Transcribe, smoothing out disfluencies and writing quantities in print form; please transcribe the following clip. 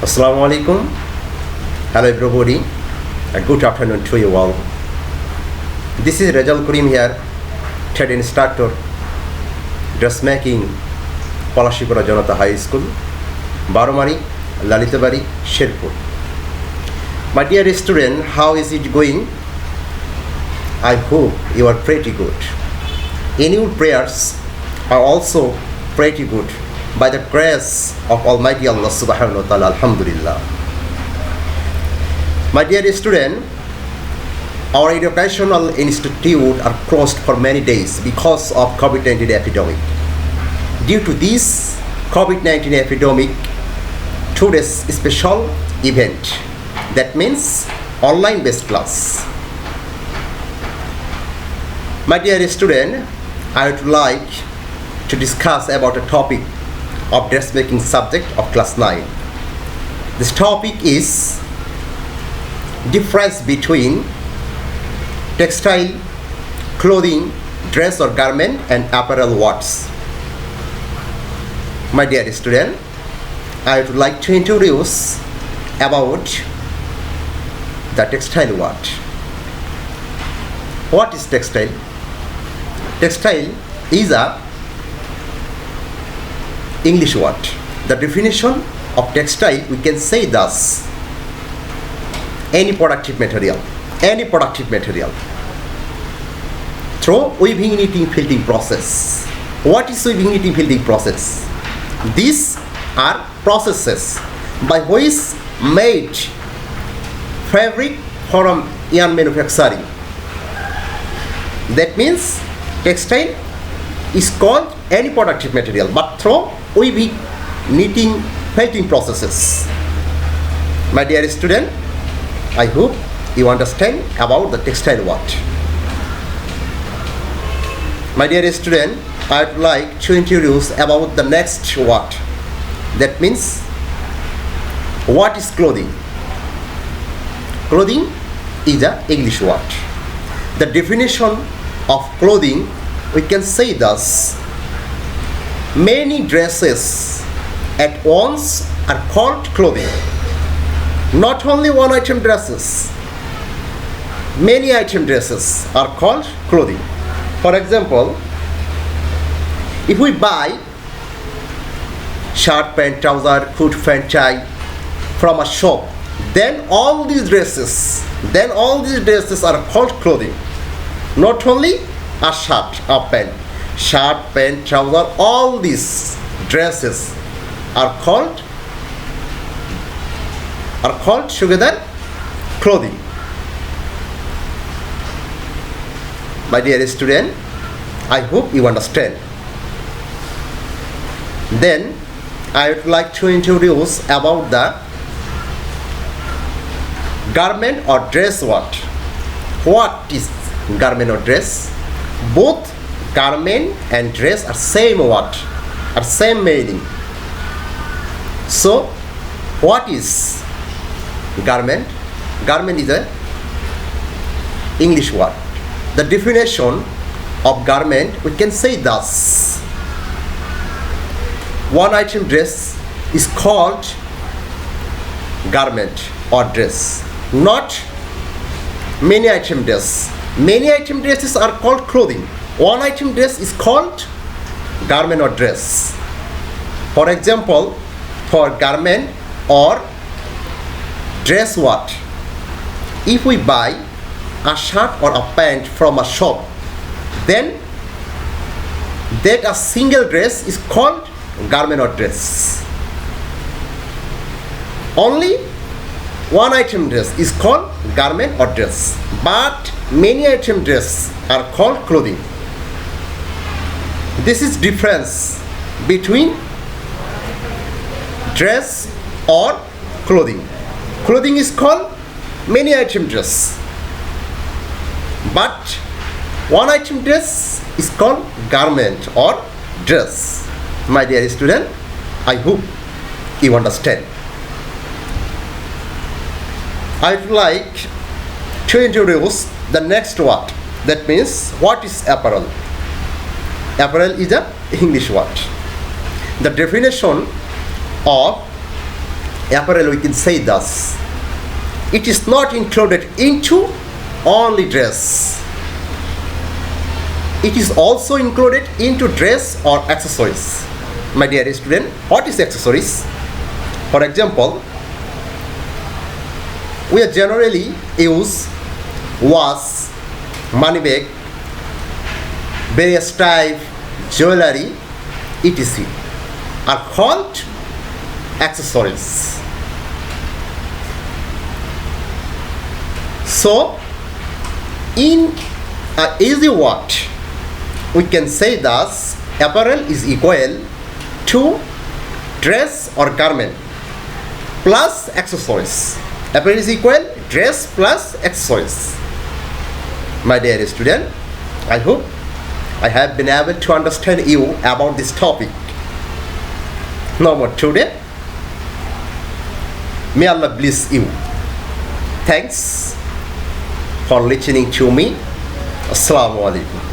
Assalamu alaikum. Hello everybody. A good afternoon to you all. This is Rajal Karim here, trade instructor, dressmaking, Palashipura Janata High School, Baromari, Lalitabari, Sherpur. My dear student, how is it going? I hope you are pretty good. And your prayers are also pretty good by the grace of Almighty Allah subhanahu wa ta'ala, alhamdulillah. My dear student, our educational institute are closed for many days because of COVID-19 epidemic. Due to this COVID-19 epidemic, today's special event, that means online based class. My dear student, I would like to discuss about a topic of dressmaking subject of class 9. This topic is difference between textile, clothing, dress or garment and apparel words. My dear student, I would like to introduce about the textile word. What is textile? Textile is a English word. The definition of textile we can say thus: any productive material through weaving, knitting, felting process. What is weaving, knitting, felting process? These are processes by which made fabric from yarn manufacturing. That means textile is called any productive material but through weaving, knitting, felting processes. My dear student, I hope you understand about the textile word. My dear student, I would like to introduce about the next word. That means, what is clothing? Clothing is an English word. The definition of clothing we can say thus: many dresses at once are called clothing. Not only one item dresses, many item dresses are called clothing. For example, if we buy shirt, pant, trouser, coat, pant, tie from a shop, then all these dresses are called clothing. Not only a shirt, a pant, trouser, all these dresses are called together clothing. My dear student, I hope you understand. Then I would like to introduce about the garment or dress word. What is garment or dress? Both garment and dress are same word, are same meaning. So what is garment? Garment is a English word. The definition of garment we can say thus: one item dress is called garment or dress, not many item dress. Many item dresses are called clothing. One item dress is called garment or dress. For example, for garment or dress what? If we buy a shirt or a pant from a shop, then that a single dress is called garment or dress. Only one item dress is called garment or dress, but many item dress are called clothing. This is difference between dress or clothing. Clothing is called many item dress, but one item dress is called garment or dress. My dear student, I hope you understand. I would like to introduce the next word. That means, what is apparel? Apparel is an English word. The definition of apparel, we can say thus. It is not included into only dress. It is also included into dress or accessories. My dear student, what is accessories? For example, we are generally use watch, money bag, various type jewelry, etc. are called accessories. So, in an easy word, we can say thus: apparel is equal to dress or garment plus accessories. Apparel is equal dress plus accessories. My dear student, I hope I have been able to understand you about this topic. No more today. May Allah bless you. Thanks for listening to me. Assalamu alaikum.